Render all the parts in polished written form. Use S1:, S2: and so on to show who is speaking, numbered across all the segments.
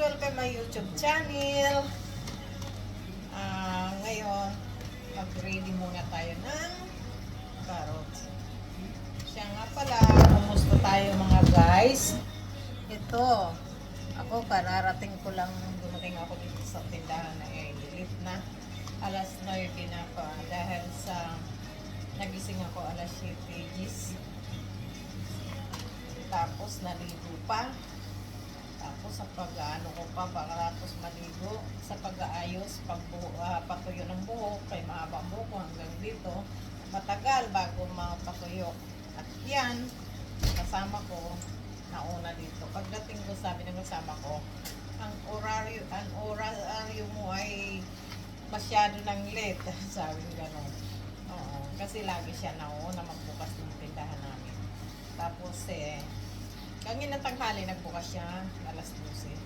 S1: Welcome my YouTube channel. Ngayon, mag-ready muna tayo ng carrots. Siya nga pala, kumusta tayo mga guys? Ito, ako kararating ko lang, dumating ako dito sa tindahan na late na. Alas 9 na pa dahil sa nagising ako alas 7 gis. Tapos naligo pa. Tapos sa pag-ano ko pa, pagkatapos maligo, sa pag-aayos, patuyo ng buhok, kay mahaba buhok ko hanggang dito, matagal bago mapatuyo. At yan, kasama ko, nauna dito. Pagdating ko, sabi ng kasama ko, ang oraryo mo ay masyado ng late. Sabi ng gano'n. Oo, kasi lagi siya nauna magbukas ng tindahan namin. Tapos kanina tanghali nagbukas siya, alas 12.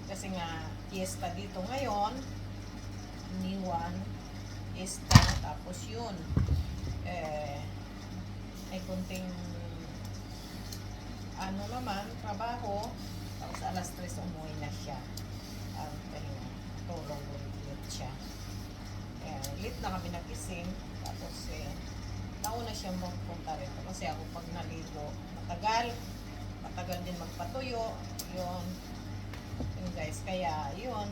S1: Kasi nga, fiesta dito ngayon, Niwan, fiesta, tapos yun, may kunting, ano naman, trabaho, tapos alas 3 umuwi na siya. Tulong ulit siya. Late na kami nagising, tapos nauna siya magpunta rin. Kasi ako pag naligo, matagal din magpatuyo. Yun guys, kaya yun.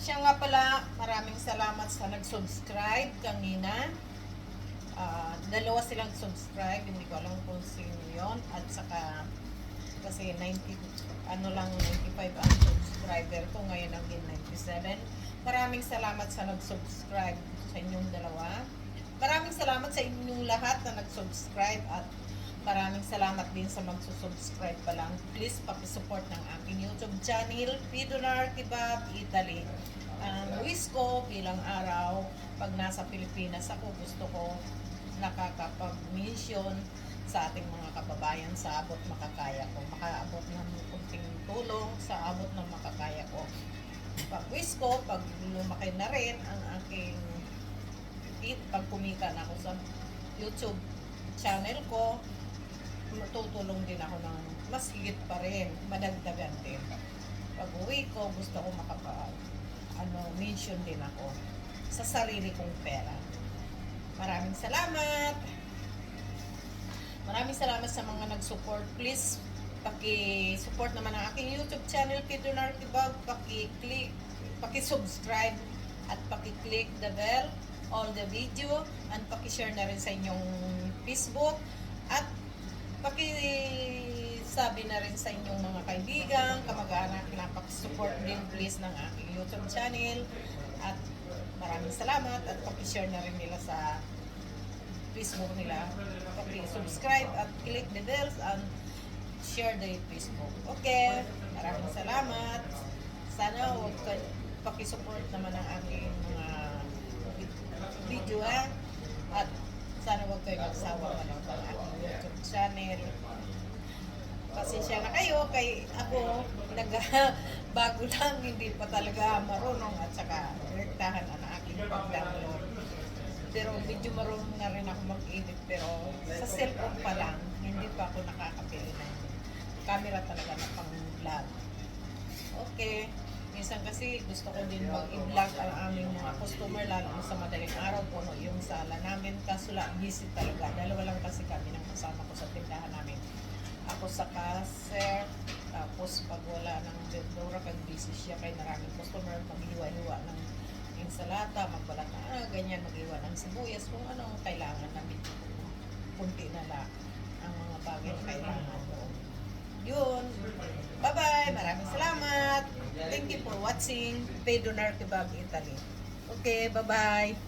S1: Siya nga pala, maraming salamat sa nag-subscribe kanina. Dalawa silang subscribe, hindi ko alam kung sino yun. At saka kasi 95 ang subscriber ko, ngayon ang 97. Maraming salamat sa nag-subscribe sa inyong dalawa. Maraming salamat sa inyong lahat na nag-subscribe at maraming salamat din sa magsusubscribe pa lang. Please pakisupport ng aking YouTube channel, Pidonar Kebab Italy. Ang wish ko bilang araw, pag nasa Pilipinas ako, gusto ko nakakapag-mission sa ating mga kababayan sa abot makakaya ko. Makaabot ng kunting tulong sa abot ng makakaya ko. Pag wish ko, pag lumaki na rin ang aking pag kumita na ako sa YouTube channel ko, matutulong din ako ng mas higit pa rin, madagdagan din. Pag uwi ko, gusto ko mention din ako sa sarili kong pera. Maraming salamat! Maraming salamat sa mga nag-support. Please, paki-support naman ang aking YouTube channel, Pidonar Kebab. Paki-subscribe at paki-click the bell, all the video, and paki-share na rin sa inyong Facebook, at paki-sabi na rin sa inyong mga kaibigan, kamag-anak na paki-support din please ng aking YouTube channel. At maraming salamat, at paki-share na rin nila sa Facebook nila. Paki-subscribe at click the bells and share the Facebook. Okay, maraming salamat. Sana huwag paki-support naman ang aking mga video at sana huwag kayo magsawa manood ng aking YouTube channel. Pasensya na kayo kay ako bago lang, hindi pa talaga marunong, at saka direktahan ang aking pag-download. Pero medyo marunong na rin ako mag-edit, pero sa cellphone pa lang, hindi pa ako nakakapili ng camera talaga na pang-vlog. Okay. Minsan kasi gusto ko din mag-i-vlog ang aming mga customer, lalo sa madaling araw, puno yung sala namin. Kaso lang, busy talaga. Dalawa lang kasi kami ng kasama ko sa tindahan namin. Ako sa cashier, tapos pag wala ng vendora, pag busy siya, kay maraming customer, mag-iwa-iwa ng insalata, magbalat na ganyan, mag-iwa ng sibuyas, kung anong kailangan namin. Kunti na lang ang mga bagay na kailangan doon. Yun. Bye-bye. Maraming salamat. Thank you for watching Pidonar Kebab Italy. Okay, bye-bye.